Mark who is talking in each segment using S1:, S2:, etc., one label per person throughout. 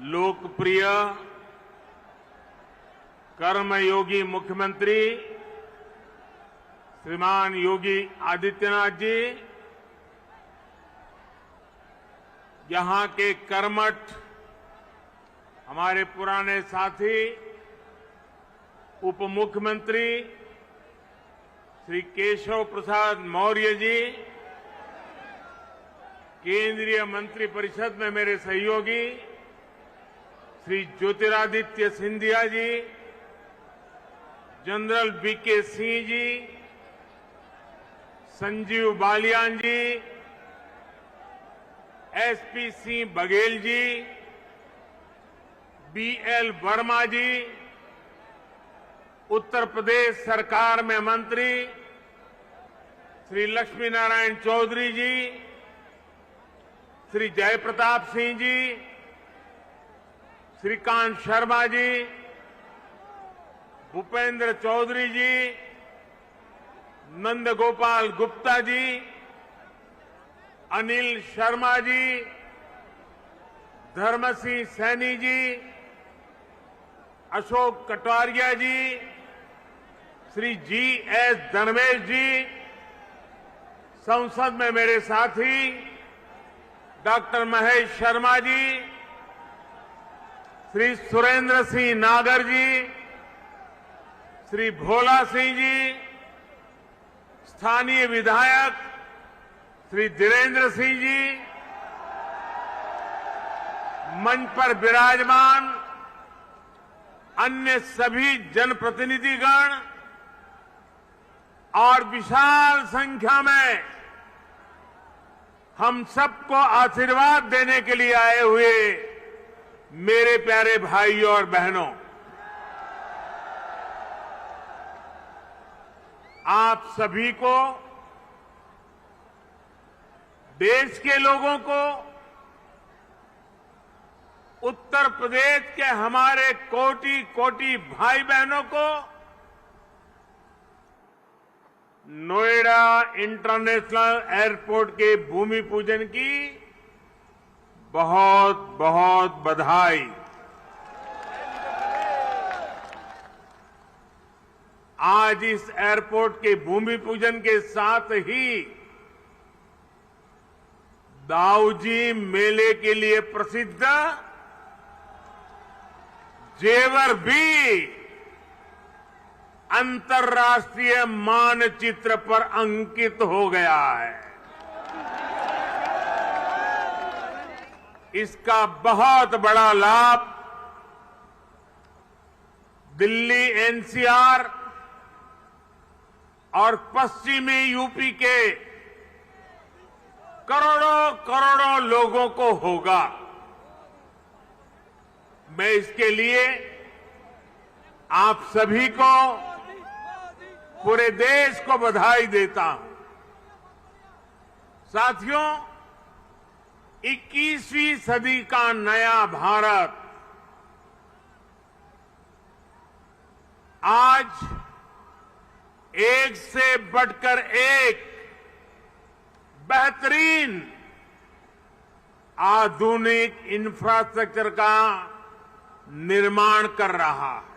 S1: लोकप्रिय कर्मयोगी मुख्यमंत्री श्रीमान योगी आदित्यनाथ जी, यहां के कर्मठ हमारे पुराने साथी उप मुख्यमंत्री श्री केशव प्रसाद मौर्य जी, केंद्रीय मंत्रिपरिषद में मेरे सहयोगी श्री ज्योतिरादित्य सिंधिया जी, जनरल वीके सिंह जी, संजीव बालियान जी, एसपी सिंह बघेल जी, बीएल वर्मा जी, उत्तर प्रदेश सरकार में मंत्री श्री लक्ष्मी नारायण चौधरी जी, श्री जयप्रताप सिंह जी, श्रीकांत शर्मा जी, भूपेंद्र चौधरी जी, नंदगोपाल गुप्ता जी, अनिल शर्मा जी, धर्मसिंह सैनी जी, अशोक कटारिया जी, श्री जी.एस. धर्मेश जी, संसद में मेरे साथी डॉक्टर महेश शर्मा जी, श्री सुरेंद्र सिंह नागर जी, श्री भोला सिंह जी, स्थानीय विधायक श्री धीरेन्द्र सिंह जी, मंच पर विराजमान अन्य सभी जनप्रतिनिधिगण और विशाल संख्या में हम सबको आशीर्वाद देने के लिए आए हुए मेरे प्यारे भाइयों और बहनों, आप सभी को, देश के लोगों को, उत्तर प्रदेश के हमारे कोटि कोटि भाई बहनों को नोएडा इंटरनेशनल एयरपोर्ट के भूमि पूजन की बहुत बहुत बधाई। आज इस एयरपोर्ट के भूमि पूजन के साथ ही दाऊजी मेले के लिए प्रसिद्ध जेवर भी अंतर्राष्ट्रीय मानचित्र पर अंकित हो गया है। इसका बहुत बड़ा लाभ दिल्ली एनसीआर और पश्चिमी यूपी के करोड़ों करोड़ों लोगों को होगा। मैं इसके लिए आप सभी को, पूरे देश को बधाई देता हूं। साथियों, 21वीं सदी का नया भारत आज एक से बढ़कर एक बेहतरीन आधुनिक इंफ्रास्ट्रक्चर का निर्माण कर रहा है।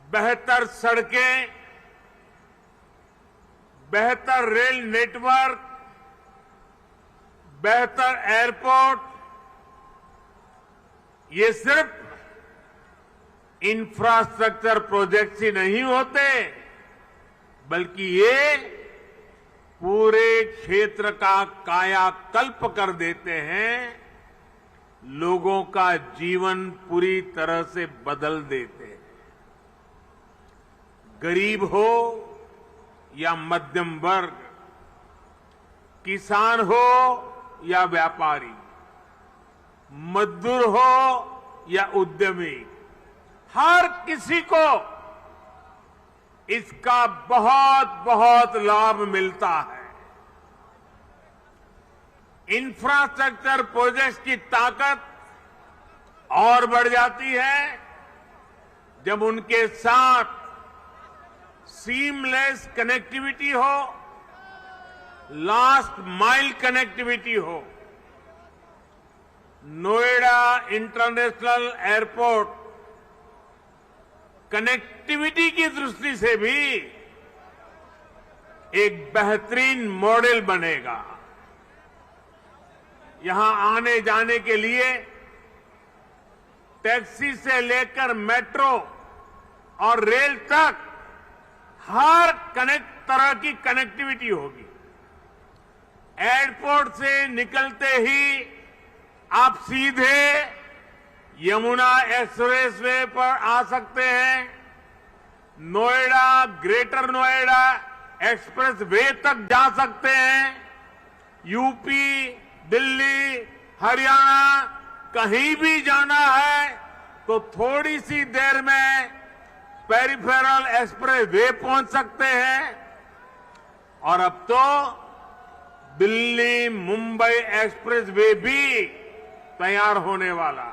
S1: बेहतर सड़कें, बेहतर रेल नेटवर्क, बेहतर एयरपोर्ट, ये सिर्फ इंफ्रास्ट्रक्चर प्रोजेक्ट्स ही नहीं होते, बल्कि ये पूरे क्षेत्र का कायाकल्प कर देते हैं, लोगों का जीवन पूरी तरह से बदल देते हैं। गरीब हो या मध्यम वर्ग, किसान हो या व्यापारी, मजदूर हो या उद्यमी, हर किसी को इसका बहुत बहुत लाभ मिलता है। इंफ्रास्ट्रक्चर प्रोजेक्ट्स की ताकत और बढ़ जाती है जब उनके साथ सीमलेस कनेक्टिविटी हो, लास्ट माइल कनेक्टिविटी हो। नोएडा इंटरनेशनल एयरपोर्ट कनेक्टिविटी की दृष्टि से भी एक बेहतरीन मॉडल बनेगा। यहां आने जाने के लिए टैक्सी से लेकर मेट्रो और रेल तक हर तरह की कनेक्टिविटी होगी। एयरपोर्ट से निकलते ही आप सीधे यमुना एक्सप्रेस वे पर आ सकते हैं। Noida, greater Noida express way तक जा सकते हैं। यूपी, दिल्ली, हरियाणा कहीं भी जाना है तो थोड़ी सी देर में पेरिफेरल एक्सप्रेस वे पहुंच सकते हैं। और अब तो दिल्ली मुंबई एक्सप्रेस वे भी तैयार होने वाला,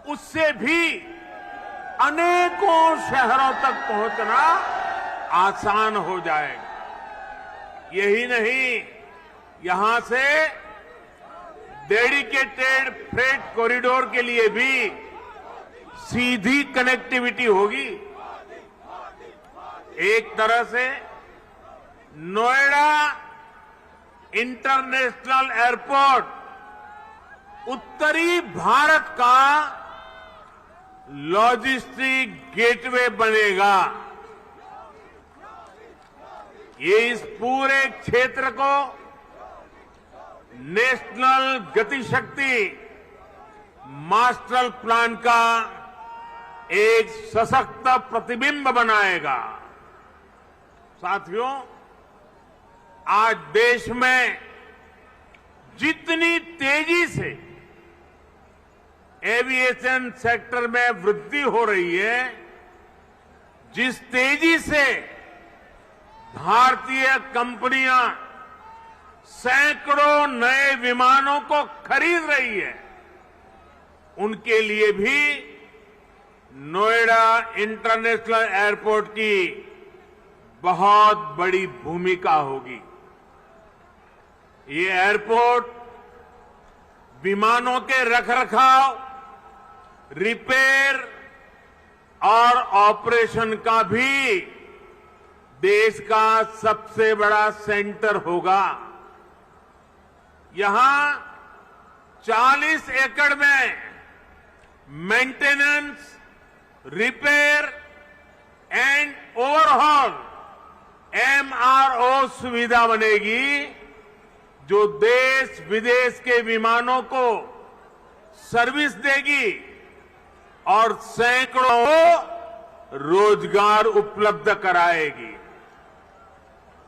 S1: उससे भी अनेकों शहरों तक पहुंचना आसान हो जाएगा। यही नहीं, यहां से डेडिकेटेड फ्रेट कॉरिडोर के लिए भी सीधी कनेक्टिविटी होगी। एक तरह से नोएडा इंटरनेशनल एयरपोर्ट उत्तरी भारत का लॉजिस्टिक गेटवे बनेगा। ये इस पूरे क्षेत्र को नेशनल गतिशक्ति मास्टर प्लान का एक सशक्त प्रतिबिंब बनाएगा। साथियों, आज देश में जितनी तेजी से एविएशन सेक्टर में वृद्धि हो रही है, जिस तेजी से भारतीय कंपनियां सैकड़ों नए विमानों को खरीद रही है, उनके लिए भी नोएडा इंटरनेशनल एयरपोर्ट की बहुत बड़ी भूमिका होगी। ये एयरपोर्ट विमानों के रखरखाव, रिपेयर और ऑपरेशन का भी देश का सबसे बड़ा सेंटर होगा। यहां 40 एकड़ में maintenance, repair and overhaul MRO सुविधा बनेगी, जो देश विदेश के विमानों को सर्विस देगी और सैकड़ों रोजगार उपलब्ध कराएगी।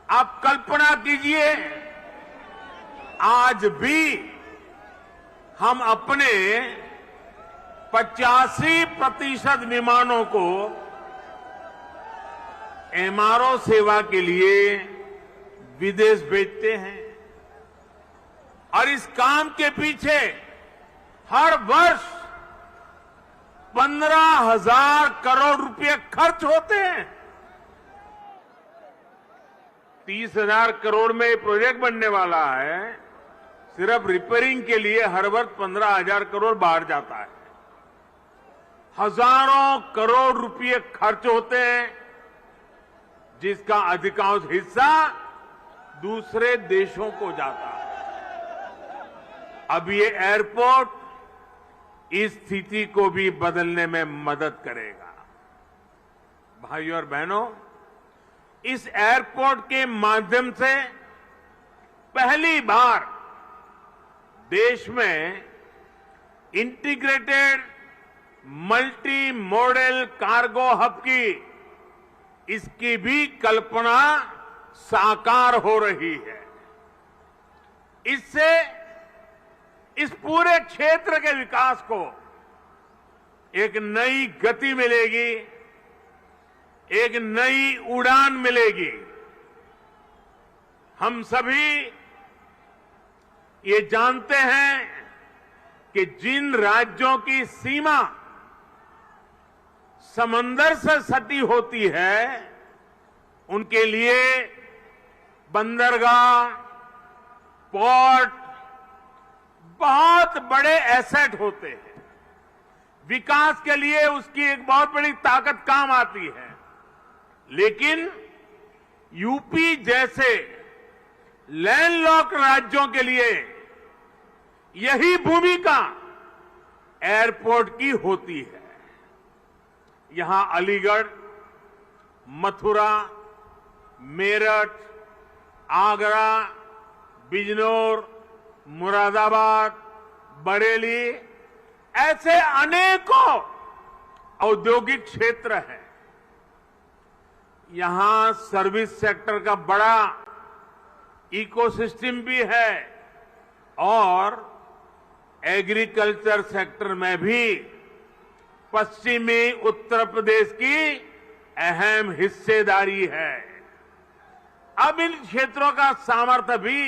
S1: आप कल्पना कीजिए, आज भी हम अपने 85% विमानों को MRO सेवा के लिए विदेश भेजते हैं और इस काम के पीछे हर वर्ष 15,000 करोड़ रुपए खर्च होते हैं। 30,000 करोड़ में ये प्रोजेक्ट बनने वाला है। सिर्फ रिपेयरिंग के लिए हर वर्ष 15,000 करोड़ बाहर जाता है। हजारों करोड़ रुपए खर्च होते हैं, जिसका अधिकांश हिस्सा दूसरे देशों को जाता है। अब ये एयरपोर्ट इस स्थिति को भी बदलने में मदद करेगा। भाइयों और बहनों, इस एयरपोर्ट के माध्यम से पहली बार देश में integrated multi modal cargo hub की इसकी भी कल्पना साकार हो रही है। इससे इस पूरे क्षेत्र के विकास को एक नई गति मिलेगी, एक नई उड़ान मिलेगी। हम सभी ये जानते हैं कि जिन राज्यों की सीमा समंदर से सटी होती है, उनके लिए बंदरगाह, पोर्ट बहुत बड़े एसेट होते हैं। विकास के लिए उसकी एक बहुत बड़ी ताकत काम आती है, लेकिन यूपी जैसे लैंडलॉक्ड राज्यों के लिए यही भूमिका एयरपोर्ट की होती है। यहां अलीगढ़, मथुरा, मेरठ, आगरा, बिजनौर, मुरादाबाद, बरेली ऐसे अनेकों औद्योगिक क्षेत्र हैं। यहां सर्विस सेक्टर का बड़ा इकोसिस्टम भी है और एग्रीकल्चर सेक्टर में भी पश्चिमी उत्तर प्रदेश की अहम हिस्सेदारी है। अब इन क्षेत्रों का सामर्थ्य भी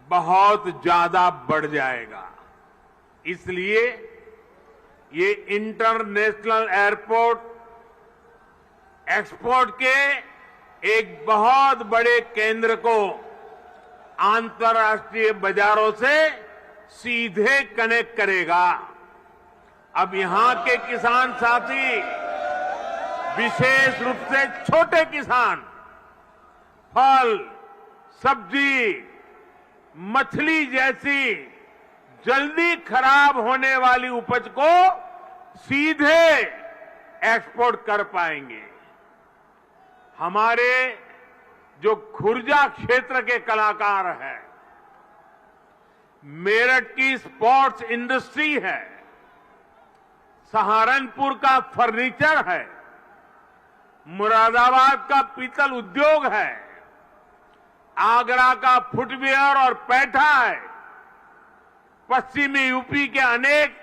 S1: बहुत ज्यादा बढ़ जाएगा। इसलिए ये इंटरनेशनल एयरपोर्ट एक्सपोर्ट के एक बहुत बड़े केंद्र को अंतर्राष्ट्रीय बाजारों से सीधे कनेक्ट करेगा। अब यहां के किसान साथी, विशेष रूप से छोटे किसान, फल, सब्जी, मछली जैसी जल्दी खराब होने वाली उपज को सीधे एक्सपोर्ट कर पाएंगे। हमारे जो खुर्जा क्षेत्र के कलाकार हैं, मेरठ की स्पोर्ट्स इंडस्ट्री है, सहारनपुर का फर्नीचर है, मुरादाबाद का पीतल उद्योग है, आगरा का फुटवियर और पैठा है, पश्चिमी यूपी के अनेक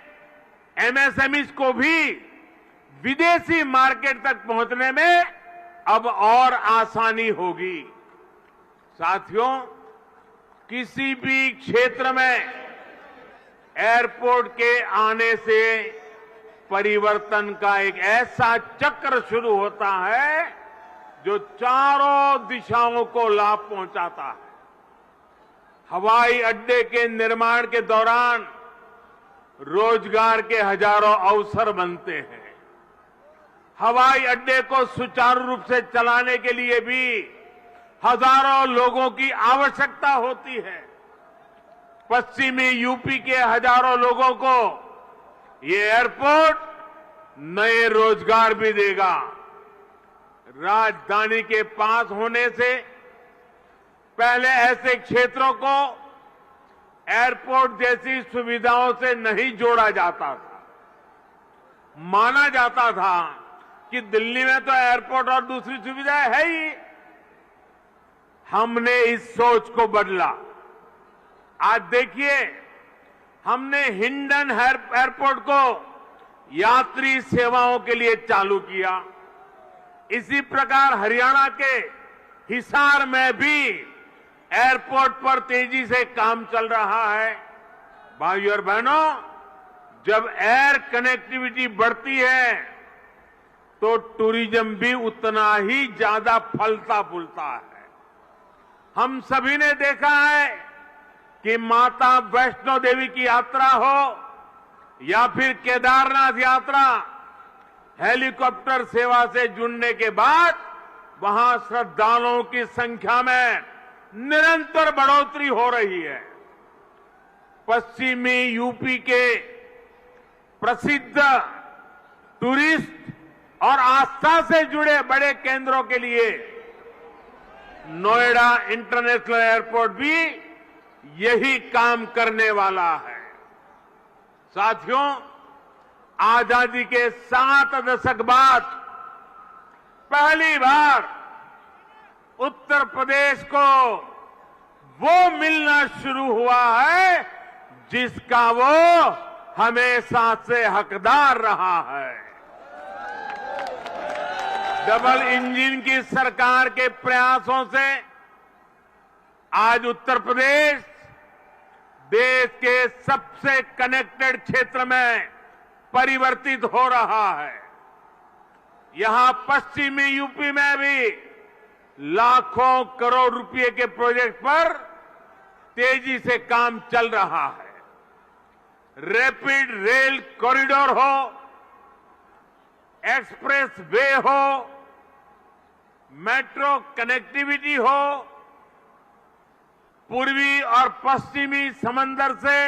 S1: एमएसएमईज को भी विदेशी मार्केट तक पहुंचने में अब और आसानी होगी। साथियों, किसी भी क्षेत्र में एयरपोर्ट के आने से परिवर्तन का एक ऐसा चक्र शुरू होता है जो चारों दिशाओं को लाभ पहुंचाता है। हवाई अड्डे के निर्माण के दौरान रोजगार के हजारों अवसर बनते हैं। हवाई अड्डे को सुचारू रूप से चलाने के लिए भी हजारों लोगों की आवश्यकता होती है। पश्चिमी यूपी के हजारों लोगों को ये एयरपोर्ट नए रोजगार भी देगा। राजधानी के पास होने से पहले ऐसे क्षेत्रों को एयरपोर्ट जैसी सुविधाओं से नहीं जोड़ा जाता था। माना जाता था कि दिल्ली में तो एयरपोर्ट और दूसरी सुविधाएं है ही। हमने इस सोच को बदला। आज देखिए, हमने हिंडन एयरपोर्ट को यात्री सेवाओं के लिए चालू किया। इसी प्रकार हरियाणा के हिसार में भी एयरपोर्ट पर तेजी से काम चल रहा है। भाइयों और बहनों, जब एयर कनेक्टिविटी बढ़ती है तो टूरिज्म भी उतना ही ज्यादा फलता फूलता है। हम सभी ने देखा है कि माता वैष्णो देवी की यात्रा हो या फिर केदारनाथ यात्रा, हेलीकॉप्टर सेवा से जुड़ने के बाद वहां श्रद्धालुओं की संख्या में निरंतर बढ़ोतरी हो रही है। पश्चिमी यूपी के प्रसिद्ध टूरिस्ट और आस्था से जुड़े बड़े केंद्रों के लिए नोएडा इंटरनेशनल एयरपोर्ट भी यही काम करने वाला है। साथियों, आजादी के 7 दशक बाद पहली बार उत्तर प्रदेश को वो मिलना शुरू हुआ है जिसका वो हमेशा से हकदार रहा है। डबल इंजन की सरकार के प्रयासों से आज उत्तर प्रदेश देश के सबसे कनेक्टेड क्षेत्र में परिवर्तित हो रहा है। यहां पश्चिमी यूपी में भी लाखों करोड़ रुपए के प्रोजेक्ट पर तेजी से काम चल रहा है। रैपिड रेल कॉरिडोर हो, एक्सप्रेस वे हो, मेट्रो कनेक्टिविटी हो, पूर्वी और पश्चिमी समंदर से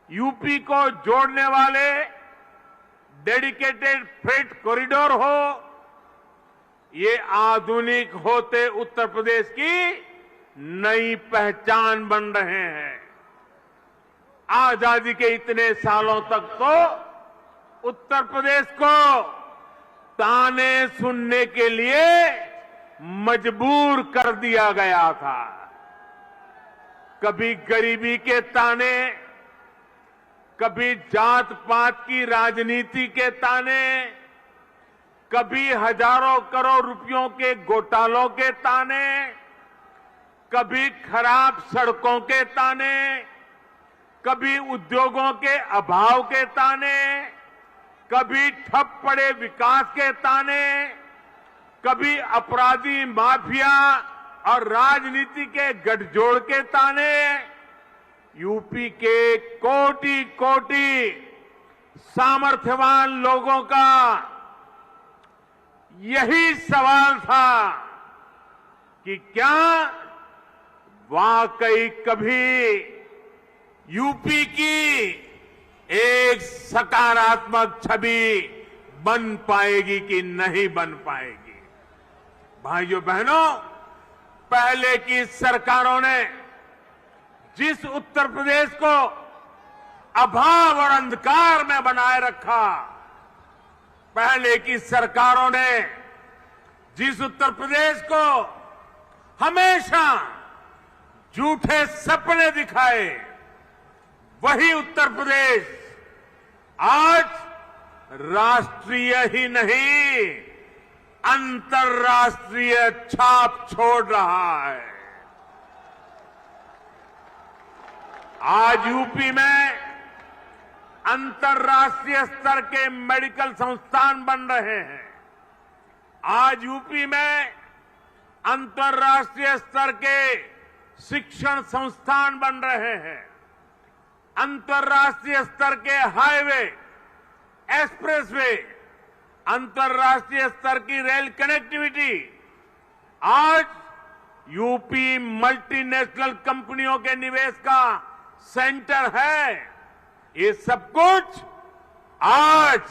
S1: यूपी को जोड़ने वाले डेडिकेटेड फ्रेट कॉरिडोर हो, ये आधुनिक होते उत्तर प्रदेश की नई पहचान बन रहे हैं। आजादी के इतने सालों तक तो उत्तर प्रदेश को ताने सुनने के लिए मजबूर कर दिया गया था। कभी गरीबी के ताने, कभी जात पात की राजनीति के ताने, कभी हजारों करोड़ रुपयों के घोटालों के ताने, कभी खराब सड़कों के ताने, कभी उद्योगों के अभाव के ताने, कभी ठप पड़े विकास के ताने, कभी अपराधी माफिया और राजनीति के गठजोड़ के ताने। यूपी के कोटि कोटि सामर्थ्यवान लोगों का यही सवाल था कि क्या वाकई कभी यूपी की एक सकारात्मक छवि बन पाएगी कि नहीं बन पाएगी। भाइयों बहनों, पहले की सरकारों ने जिस उत्तर प्रदेश को अभाव और अंधकार में बनाए रखा, पहले की सरकारों ने जिस उत्तर प्रदेश को हमेशा झूठे सपने दिखाए, वही उत्तर प्रदेश आज राष्ट्रीय ही नहीं अंतर्राष्ट्रीय छाप छोड़ रहा है। आज यूपी में अंतर्राष्ट्रीय स्तर के मेडिकल संस्थान बन रहे हैं। आज यूपी में अंतर्राष्ट्रीय स्तर के शिक्षण संस्थान बन रहे हैं। अंतर्राष्ट्रीय स्तर के हाईवे, एक्सप्रेसवे, अंतर्राष्ट्रीय स्तर की रेल कनेक्टिविटी, आज यूपी मल्टीनेशनल कंपनियों के निवेश का सेंटर है। ये सब कुछ आज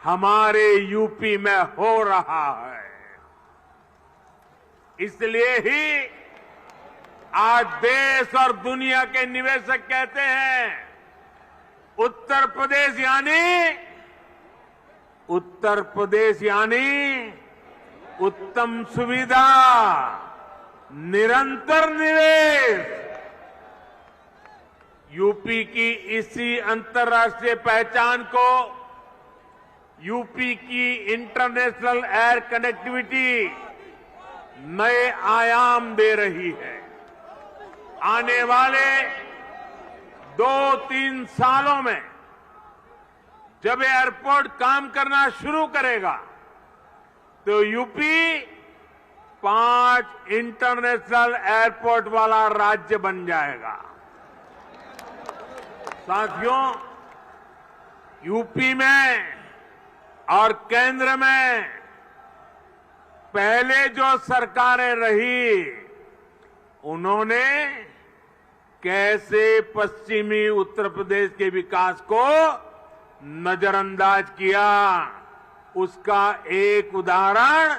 S1: हमारे यूपी में हो रहा है। इसलिए ही आज देश और दुनिया के निवेशक कहते हैं, उत्तर प्रदेश यानी उत्तम सुविधा, निरंतर निवेश। यूपी की इसी अंतर्राष्ट्रीय पहचान को यूपी की इंटरनेशनल एयर कनेक्टिविटी नए आयाम दे रही है। आने वाले 2-3 सालों में जब एयरपोर्ट काम करना शुरू करेगा तो यूपी 5 इंटरनेशनल एयरपोर्ट वाला राज्य बन जाएगा। साथियों, यूपी में और केंद्र में पहले जो सरकारें रही, उन्होंने कैसे पश्चिमी उत्तर प्रदेश के विकास को नजरअंदाज किया, उसका एक उदाहरण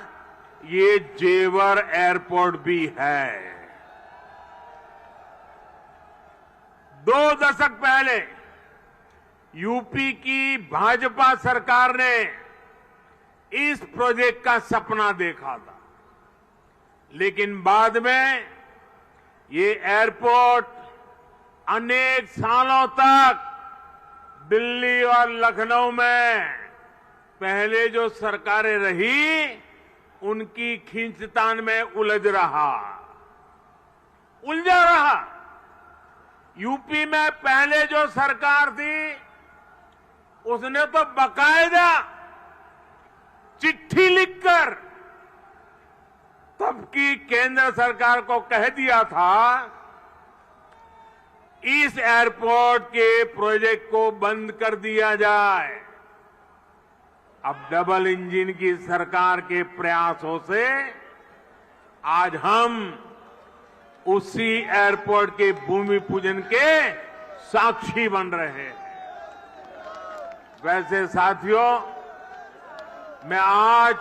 S1: ये जेवर एयरपोर्ट भी है। 2 दशक पहले यूपी की भाजपा सरकार ने इस प्रोजेक्ट का सपना देखा था, लेकिन बाद में ये एयरपोर्ट अनेक सालों तक दिल्ली और लखनऊ में पहले जो सरकारें रही, उनकी खींचतान में उलझा रहा। यूपी में पहले जो सरकार थी, उसने तो बाकायदा चिट्ठी लिखकर तब की केंद्र सरकार को कह दिया था इस एयरपोर्ट के प्रोजेक्ट को बंद कर दिया जाए। अब डबल इंजन की सरकार के प्रयासों से आज हम उसी एयरपोर्ट के भूमि पूजन के साक्षी बन रहे हैं। वैसे साथियों, मैं आज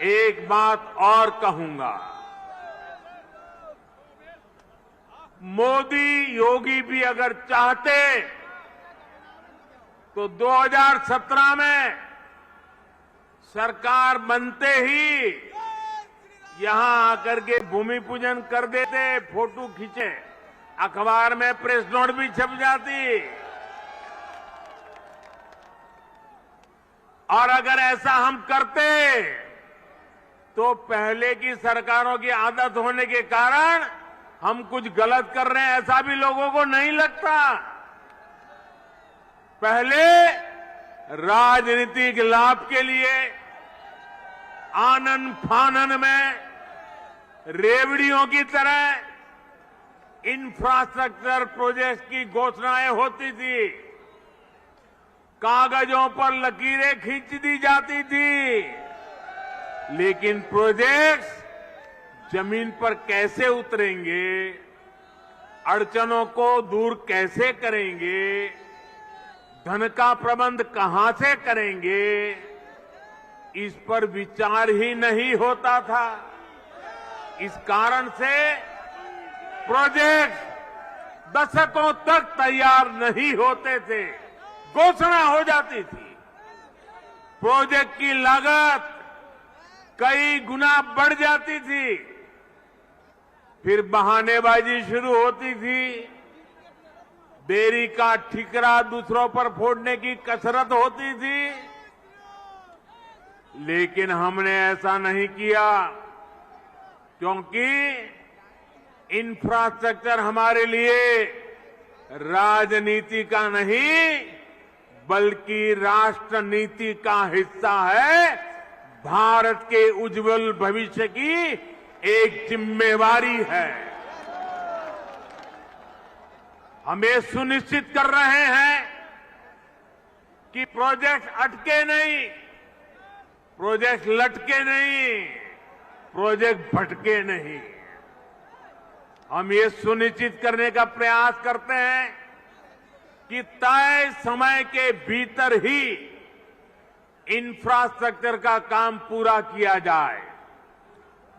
S1: एक बात और कहूंगा। मोदी योगी भी अगर चाहते तो 2017 में सरकार बनते ही यहां आकर के भूमि पूजन कर देते, फोटो खींचे, अखबार में प्रेस नोट भी छप जाती। और अगर ऐसा हम करते तो पहले की सरकारों की आदत होने के कारण हम कुछ गलत कर रहे हैं ऐसा भी लोगों को नहीं लगता। पहले राजनीतिक लाभ के लिए आनन फानन में रेवड़ियों की तरह इंफ्रास्ट्रक्चर प्रोजेक्ट की घोषणाएं होती थी, कागजों पर लकीरें खींच दी जाती थी, लेकिन प्रोजेक्ट्स जमीन पर कैसे उतरेंगे, अड़चनों को दूर कैसे करेंगे, धन का प्रबंध कहां से करेंगे, इस पर विचार ही नहीं होता था। इस कारण से प्रोजेक्ट दशकों तक तैयार नहीं होते थे, घोषणा हो जाती थी। प्रोजेक्ट की लागत कई गुना बढ़ जाती थी, फिर बहानेबाजी शुरू होती थी, देरी का ठिकरा दूसरों पर फोड़ने की कसरत होती थी। लेकिन हमने ऐसा नहीं किया, क्योंकि इंफ्रास्ट्रक्चर हमारे लिए राजनीति का नहीं बल्कि राष्ट्र नीति का हिस्सा है, भारत के उज्जवल भविष्य की एक जिम्मेवारी है। हम ये सुनिश्चित कर रहे हैं कि प्रोजेक्ट अटके नहीं, प्रोजेक्ट लटके नहीं, प्रोजेक्ट भटके नहीं। हम ये सुनिश्चित करने का प्रयास करते हैं कि तय समय के भीतर ही इंफ्रास्ट्रक्चर का काम पूरा किया जाए।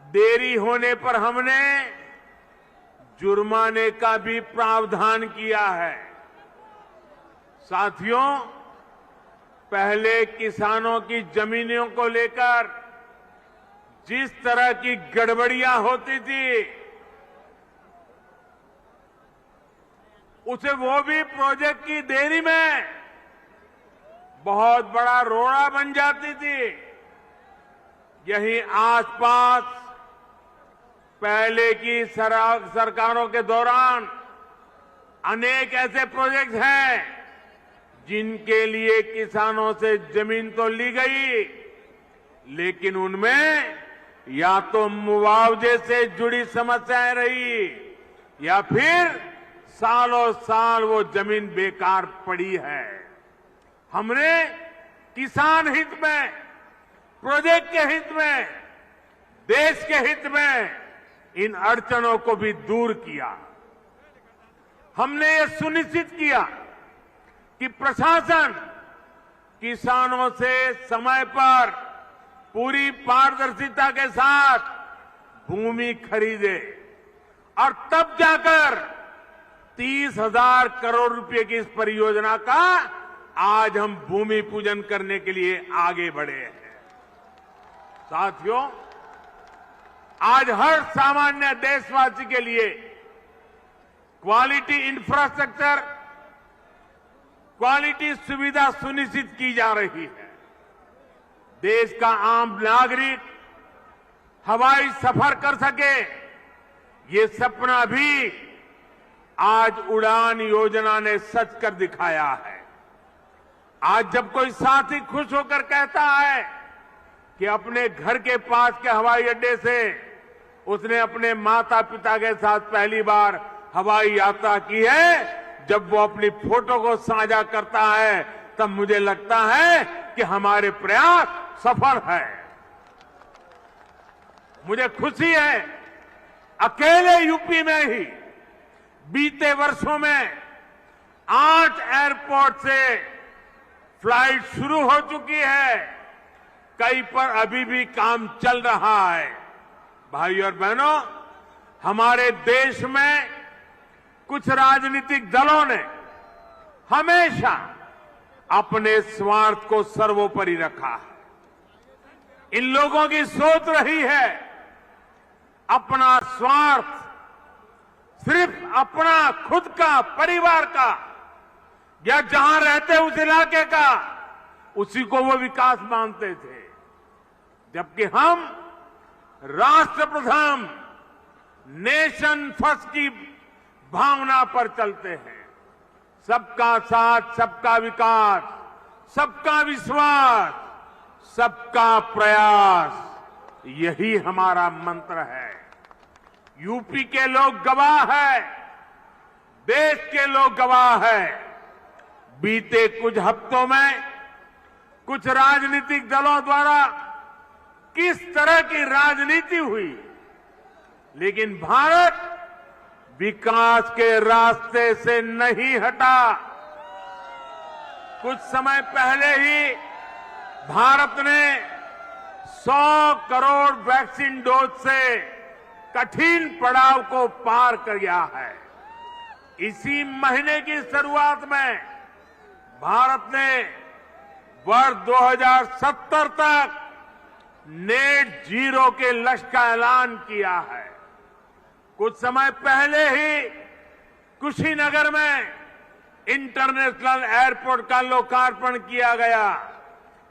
S1: देरी होने पर हमने जुर्माने का भी प्रावधान किया है। साथियों, पहले किसानों की जमीनों को लेकर जिस तरह की गड़बड़ियां होती थी, उसे वो भी प्रोजेक्ट की देरी में बहुत बड़ा रोड़ा बन जाती थी। यही आसपास पहले की सरकारों के दौरान अनेक ऐसे प्रोजेक्ट हैं जिनके लिए किसानों से जमीन तो ली गई, लेकिन उनमें या तो मुआवजे से जुड़ी समस्याएं रही या फिर सालों साल वो जमीन बेकार पड़ी है। हमने किसान हित में, प्रोजेक्ट के हित में, देश के हित में इन अड़चनों को भी दूर किया। हमने ये सुनिश्चित किया कि प्रशासन किसानों से समय पर पूरी पारदर्शिता के साथ भूमि खरीदे और तब जाकर 30,000 करोड़ रुपए की इस परियोजना का आज हम भूमि पूजन करने के लिए आगे बढ़े हैं। साथियों, आज हर सामान्य देशवासी के लिए क्वालिटी इंफ्रास्ट्रक्चर, क्वालिटी सुविधा सुनिश्चित की जा रही है। देश का आम नागरिक हवाई सफर कर सके, ये सपना भी आज उड़ान योजना ने सच कर दिखाया है। आज जब कोई साथी खुश होकर कहता है कि अपने घर के पास के हवाई अड्डे से उसने अपने माता पिता के साथ पहली बार हवाई यात्रा की है, जब वो अपनी फोटो को साझा करता है तब मुझे लगता है कि हमारे प्रयास सफल है। मुझे खुशी है, अकेले यूपी में ही बीते वर्षों में 8 एयरपोर्ट से फ्लाइट शुरू हो चुकी है, कई पर अभी भी काम चल रहा है। भाई और बहनों, हमारे देश में कुछ राजनीतिक दलों ने हमेशा अपने स्वार्थ को सर्वोपरि रखा है। इन लोगों की सोच रही है अपना स्वार्थ, सिर्फ अपना खुद का, परिवार का, या जहां रहते उस इलाके का, उसी को वो विकास मानते थे। जबकि हम राष्ट्र प्रथम, नेशन फर्स्ट की भावना पर चलते हैं। सबका साथ, सबका विकास, सबका विश्वास, सबका प्रयास, यही हमारा मंत्र है। यूपी के लोग गवाह है, देश के लोग गवाह है। बीते कुछ हफ्तों में कुछ राजनीतिक दलों द्वारा किस तरह की राजनीति हुई, लेकिन भारत विकास के रास्ते से नहीं हटा। कुछ समय पहले ही भारत ने 100 करोड़ वैक्सीन डोज से कठिन पड़ाव को पार कर गया है। इसी महीने की शुरुआत में भारत ने वर्ष 2070 तक नेट जीरो के लक्ष्य का ऐलान किया है। कुछ समय पहले ही कुशीनगर में इंटरनेशनल एयरपोर्ट का लोकार्पण किया गया।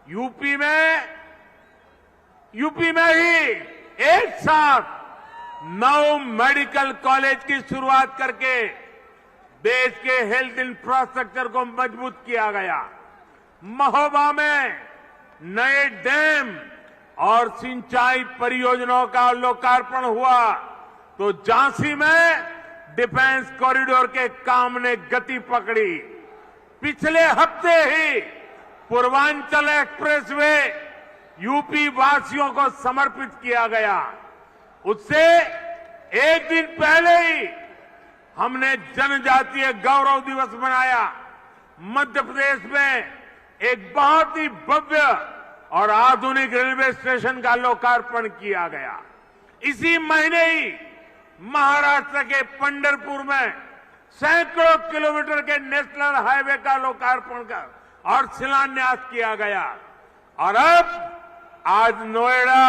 S1: यूपी में ही एक साथ 9 मेडिकल कॉलेज की शुरुआत करके देश के हेल्थ इंफ्रास्ट्रक्चर को मजबूत किया गया। महोबा में नए डैम और सिंचाई परियोजनाओं का लोकार्पण हुआ, तो झांसी में डिफेंस कॉरिडोर के काम ने गति पकड़ी। पिछले हफ्ते ही पूर्वांचल एक्सप्रेसवे यूपी वासियों को समर्पित किया गया। उससे एक दिन पहले ही हमने जनजातीय गौरव दिवस मनाया। मध्य प्रदेश में एक बहुत ही भव्य और आधुनिक रेलवे स्टेशन का लोकार्पण किया गया। इसी महीने ही महाराष्ट्र के पंढरपुर में सैकड़ों किलोमीटर के नेशनल हाईवे का लोकार्पण कर और शिलान्यास किया गया। और अब आज नोएडा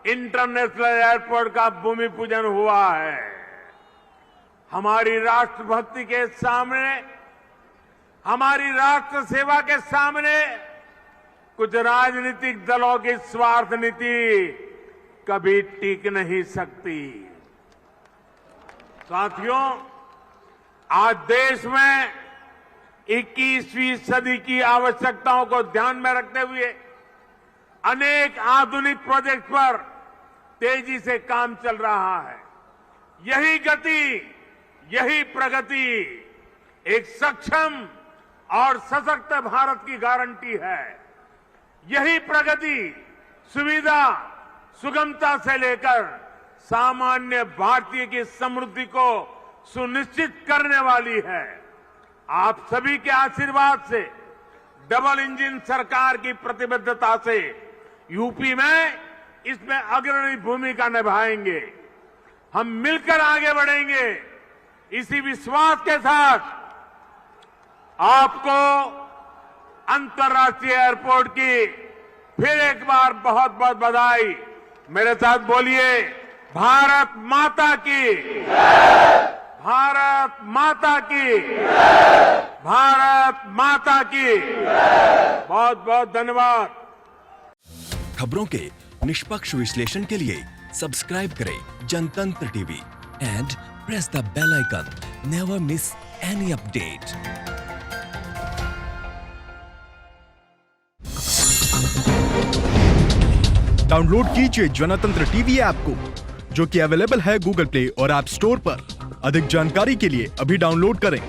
S1: इंटरनेशनल एयरपोर्ट का भूमि पूजन हुआ है। हमारी राष्ट्रभक्ति के सामने, हमारी राष्ट्र सेवा के सामने कुछ राजनीतिक दलों की स्वार्थ नीति कभी टिक नहीं सकती। साथियों, आज देश में 21वीं सदी की आवश्यकताओं को ध्यान में रखते हुए अनेक आधुनिक प्रोजेक्ट पर तेजी से काम चल रहा है। यही गति, यही प्रगति एक सक्षम और सशक्त भारत की गारंटी है। यही प्रगति सुविधा, सुगमता से लेकर सामान्य भारतीय की समृद्धि को सुनिश्चित करने वाली है। आप सभी के आशीर्वाद से, डबल इंजन सरकार की प्रतिबद्धता से यूपी में इसमें अग्रणी भूमिका निभाएंगे। हम मिलकर आगे बढ़ेंगे। इसी विश्वास के साथ आपको अंतर्राष्ट्रीय एयरपोर्ट की फिर एक बार बहुत बहुत बधाई। मेरे साथ बोलिए, भारत माता की, भारत माता की, भारत माता की। बहुत बहुत धन्यवाद।
S2: खबरों के निष्पक्ष विश्लेषण के लिए सब्सक्राइब करें Janatantra TV and press the bell icon. Never miss any update.
S3: Download कीजिए जनतंत्र टीवी ऐप को, जो कि अवेलेबल है गूगल प्ले और ऐप स्टोर पर। अधिक जानकारी के लिए अभी डाउनलोड करें